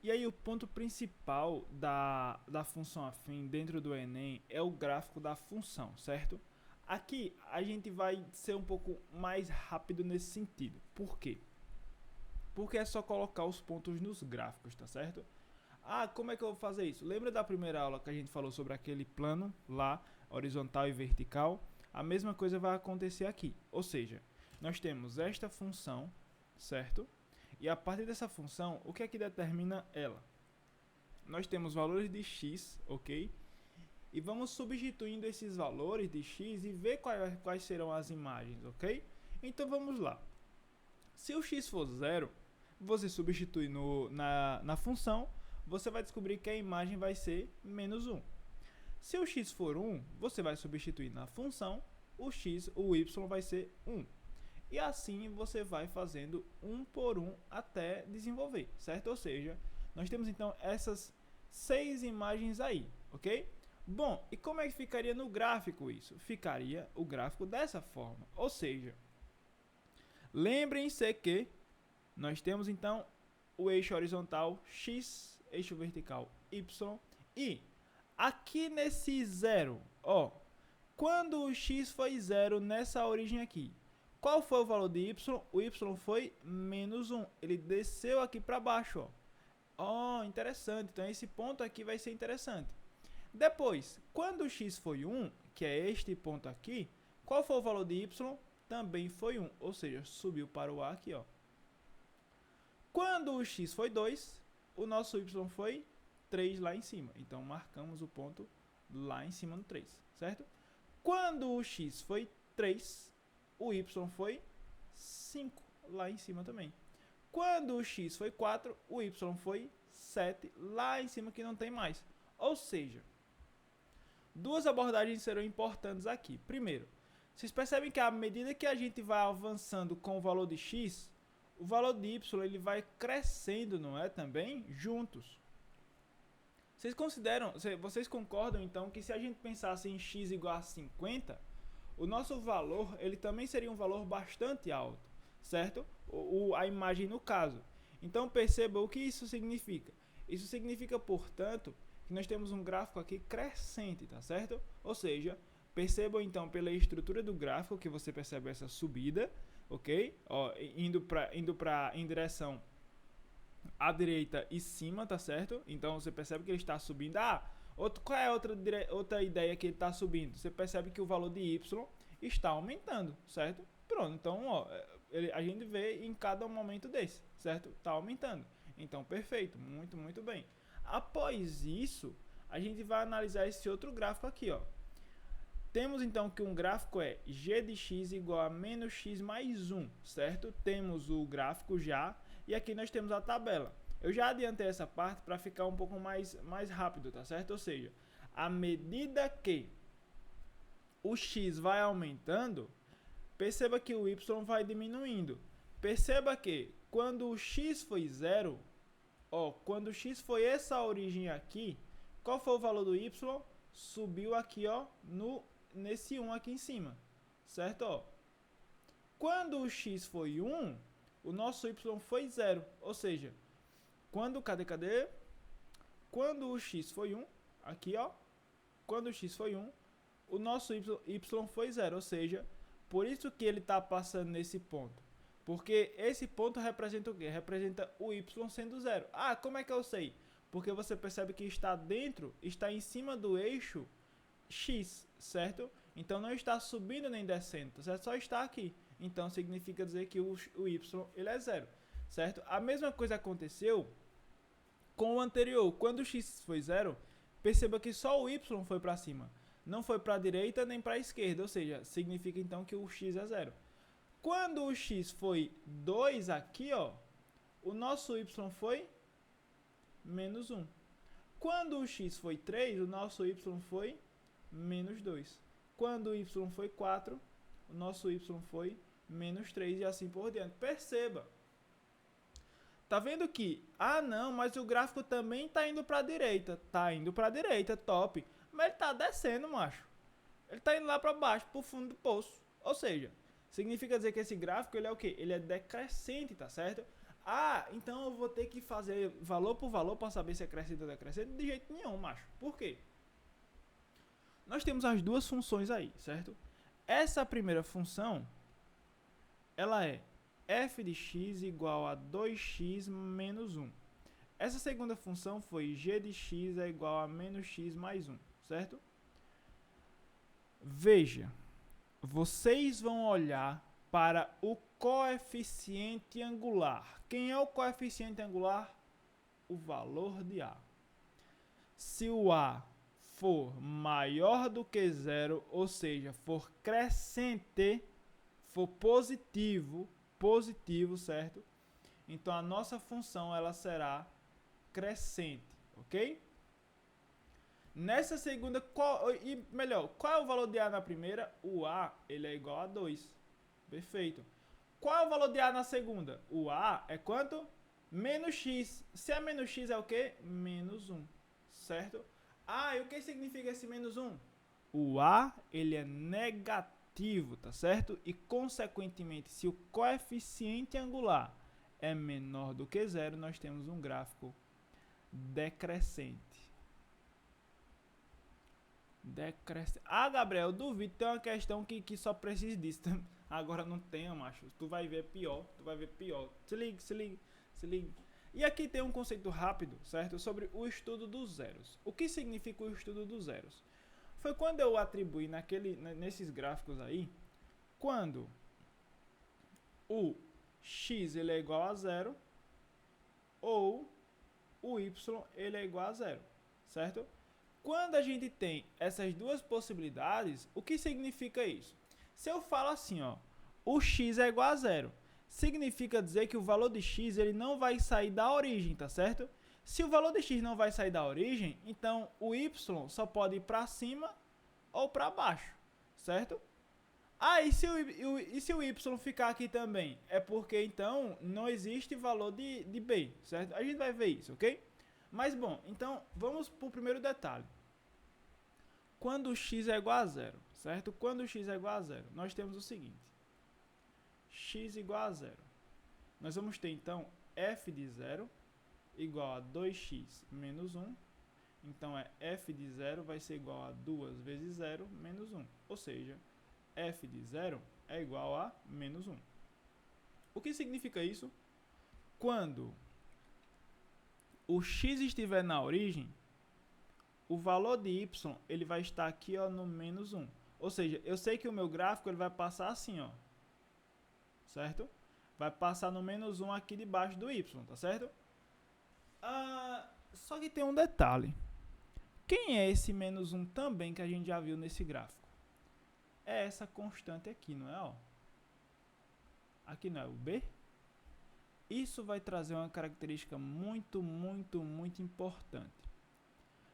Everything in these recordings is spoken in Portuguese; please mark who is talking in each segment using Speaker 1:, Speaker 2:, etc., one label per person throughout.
Speaker 1: E aí o ponto principal da função afim dentro do Enem é o gráfico da função, certo? Aqui a gente vai ser um pouco mais rápido nesse sentido. Por quê? Porque é só colocar os pontos nos gráficos, tá certo? Ah, como é que eu vou fazer isso? Lembra da primeira aula que a gente falou sobre aquele plano lá, horizontal e vertical? A mesma coisa vai acontecer aqui. Ou seja, nós temos esta função, certo? E a partir dessa função, o que é que determina ela? Nós temos valores de x, ok? E vamos substituindo esses valores de x e ver quais serão as imagens, ok? Então vamos lá. Se o x for 0, você substitui na função, você vai descobrir que a imagem vai ser menos 1. Se o x for 1, você vai substituir na função, o y vai ser 1. E assim você vai fazendo um por um até desenvolver, certo? Ou seja, nós temos então essas 6 imagens aí, ok? Bom, e como é que ficaria no gráfico isso? Ficaria o gráfico dessa forma, ou seja, lembrem-se que nós temos então o eixo horizontal x, eixo vertical y, e aqui nesse zero, ó, quando o x foi zero nessa origem aqui, qual foi o valor de y? O y foi menos 1, ele desceu aqui para baixo, ó. Interessante, então esse ponto aqui vai ser interessante. Depois, quando o x foi 1, que é este ponto aqui, qual foi o valor de y? Também foi 1, ou seja, subiu para o A aqui, ó. Quando o x foi 2, o nosso y foi 3 lá em cima. Então, marcamos o ponto lá em cima no 3, certo? Quando o x foi 3, o y foi 5 lá em cima também. Quando o x foi 4, o y foi 7 lá em cima que não tem mais. Ou seja, duas abordagens serão importantes aqui. Primeiro, vocês percebem que à medida que a gente vai avançando com o valor de x, o valor de y ele vai crescendo, não é? Também juntos. Vocês concordam então que se a gente pensasse em x igual a 50, o nosso valor ele também seria um valor bastante alto, certo? A imagem no caso. Então perceba o que isso significa. Isso significa, portanto, que nós temos um gráfico aqui crescente, tá certo? Ou seja, percebam então pela estrutura do gráfico que você percebe essa subida, ok? Ó, em direção à direita e cima, tá certo? Então você percebe que ele está subindo. Qual é outra ideia que ele está subindo? Você percebe que o valor de y está aumentando, certo? Pronto, então ó, a gente vê em cada momento desse, certo? Está aumentando. Então, perfeito, muito, muito bem. Após isso, a gente vai analisar esse outro gráfico aqui, ó. Temos então que um gráfico é g de x igual a menos x mais 1, certo? Temos o gráfico já, e aqui nós temos a tabela. Eu já adiantei essa parte para ficar um pouco mais rápido, tá certo? Ou seja, à medida que o x vai aumentando, perceba que o y vai diminuindo. Perceba que quando o x foi 0, ó, quando o x foi essa origem aqui, qual foi o valor do y? Subiu aqui, ó, nesse 1 aqui em cima, certo? Ó. Quando o x foi 1, o nosso y foi 0, ou seja, cadê? Quando o x foi 1, aqui ó, quando o x foi 1, o nosso y foi 0, ou seja, por isso que ele está passando nesse ponto. Porque esse ponto representa o quê? Representa o y sendo 0. Ah, como é que eu sei? Porque você percebe que está em cima do eixo x, certo? Então não está subindo nem descendo, certo? Só está aqui. Então significa dizer que o y ele é 0, certo? A mesma coisa aconteceu com o anterior. Quando o x foi 0, perceba que só o y foi para cima. Não foi para a direita nem para a esquerda, ou seja, significa então que o x é 0. Quando o x foi 2 aqui, ó, o nosso y foi menos 1. Quando o x foi 3, o nosso y foi menos 2. Quando o y foi 4, o nosso y foi menos 3 e assim por diante. Perceba. Tá vendo que, não, mas o gráfico também tá indo para a direita. Tá indo para a direita, top. Mas ele tá descendo, macho. Ele tá indo lá para baixo, pro fundo do poço. Ou seja, significa dizer que esse gráfico ele é o quê? Ele é decrescente, tá certo? Ah, então eu vou ter que fazer valor por valor para saber se é crescente ou decrescente? De jeito nenhum, macho. Por quê? Nós temos as duas funções aí, certo? Essa primeira função, ela é f de x igual a 2x menos 1. Essa segunda função foi g de x é igual a menos x mais 1, certo? Veja, vocês vão olhar para o coeficiente angular. Quem é o coeficiente angular? O valor de A. Se o A for maior do que zero, ou seja, for crescente, for positivo, certo? Então a nossa função ela será crescente, ok? Nessa segunda, qual é o valor de A na primeira? O A ele é igual a 2. Perfeito. Qual é o valor de A na segunda? O A é quanto? Menos x. Se é menos x é o quê? Menos 1. Certo? Ah, e o que significa esse menos 1? O A ele é negativo, tá certo? E, consequentemente, se o coeficiente angular é menor do que zero, nós temos um gráfico decrescente. Ah, Gabriel, duvido, tem uma questão que só precisa disso. Agora não tem, macho. Tu vai ver pior. Se liga. E aqui tem um conceito rápido, certo? Sobre o estudo dos zeros. O que significa o estudo dos zeros? Foi quando eu atribuí nesses gráficos aí, quando o x ele é igual a zero ou o y ele é igual a zero, certo? Quando a gente tem essas duas possibilidades, o que significa isso? Se eu falo assim, ó, o x é igual a zero, significa dizer que o valor de x ele não vai sair da origem, tá certo? Se o valor de x não vai sair da origem, então o y só pode ir para cima ou para baixo, certo? Ah, e se o y ficar aqui também? É porque então não existe valor de b, certo? A gente vai ver isso, ok? Mas bom, então vamos para o primeiro detalhe. Quando o x é igual a zero, certo? Quando o x é igual a zero, nós temos o seguinte. X igual a zero. Nós vamos ter então f de zero igual a 2x menos 1. Então f de zero vai ser igual a 2 vezes 0 menos 1. Ou seja, f de zero é igual a menos 1. O que significa isso? Quando o x estiver na origem, o valor de y ele vai estar aqui ó, no menos 1. Ou seja, eu sei que o meu gráfico ele vai passar assim, ó, certo? Vai passar no menos 1 aqui debaixo do y, tá certo? Só que tem um detalhe. Quem é esse menos 1 também que a gente já viu nesse gráfico? É essa constante aqui, não é? Ó? Aqui não é o b? Isso vai trazer uma característica muito importante.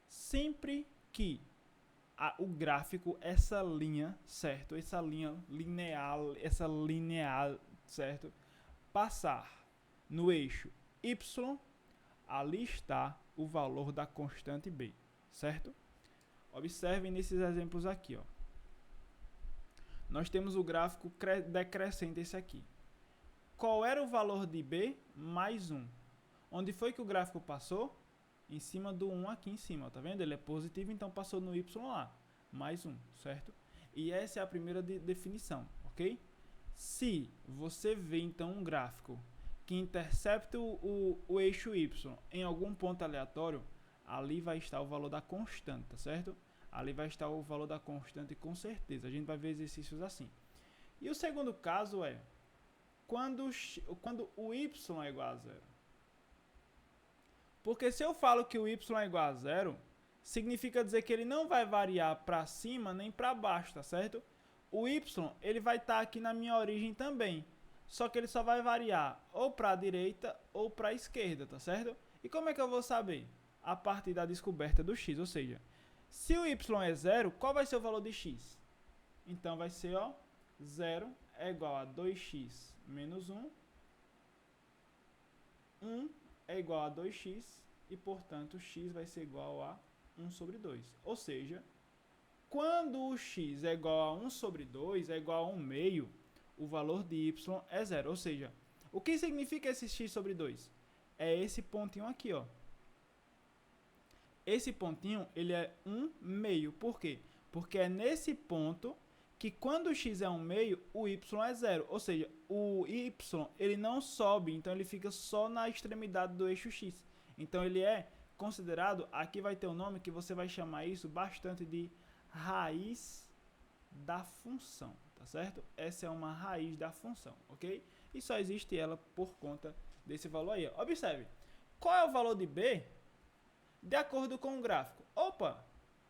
Speaker 1: Sempre que o gráfico, essa linha, certo? Essa linha linear, certo? Passar no eixo y, ali está o valor da constante b, certo? Observem nesses exemplos aqui, ó. Nós temos o gráfico decrescente esse aqui. Qual era o valor de b? Mais 1. Onde foi que o gráfico passou? Em cima do 1 aqui em cima, tá vendo? Ele é positivo, então passou no y lá. Mais 1, certo? E essa é a primeira definição, ok? Se você vê, então, um gráfico que intercepta o eixo y em algum ponto aleatório, ali vai estar o valor da constante, tá certo? Ali vai estar o valor da constante com certeza. A gente vai ver exercícios assim. E o segundo caso é quando o y é igual a zero. Porque se eu falo que o y é igual a zero, significa dizer que ele não vai variar para cima nem para baixo, tá certo? O y ele vai estar aqui na minha origem também. Só que ele só vai variar ou para a direita ou para a esquerda, tá certo? E como é que eu vou saber? A partir da descoberta do x, ou seja, se o y é zero, qual vai ser o valor de x? Então vai ser, ó, 0 é igual a 2x menos 1. 1 é igual a 2x e, portanto, x vai ser igual a 1 sobre 2. Ou seja, quando o x é igual a 1 sobre 2, é igual a 1 meio, o valor de y é zero. Ou seja, O que significa esse x sobre 2? É esse pontinho aqui, ó. Esse pontinho, ele é 1/2. Por quê? Porque é nesse ponto que quando o x é 1/2, o y é 0. Ou seja, o y ele não sobe, então ele fica só na extremidade do eixo x. Então ele é considerado, aqui vai ter um nome que você vai chamar isso bastante de raiz da função, tá certo? Essa é uma raiz da função, ok? E só existe ela por conta desse valor aí. Observe, qual é o valor de b de acordo com o gráfico? Opa,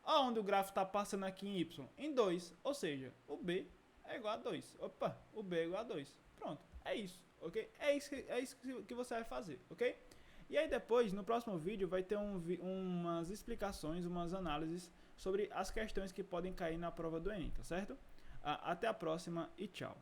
Speaker 1: aonde o gráfico está passando aqui em y? Em 2, ou seja, o b é igual a 2. Opa, o b é igual a 2. Pronto, é isso, ok? É isso que você vai fazer, ok? E aí depois, no próximo vídeo, vai ter umas explicações, umas análises sobre as questões que podem cair na prova do Enem, tá certo? Até a próxima e tchau!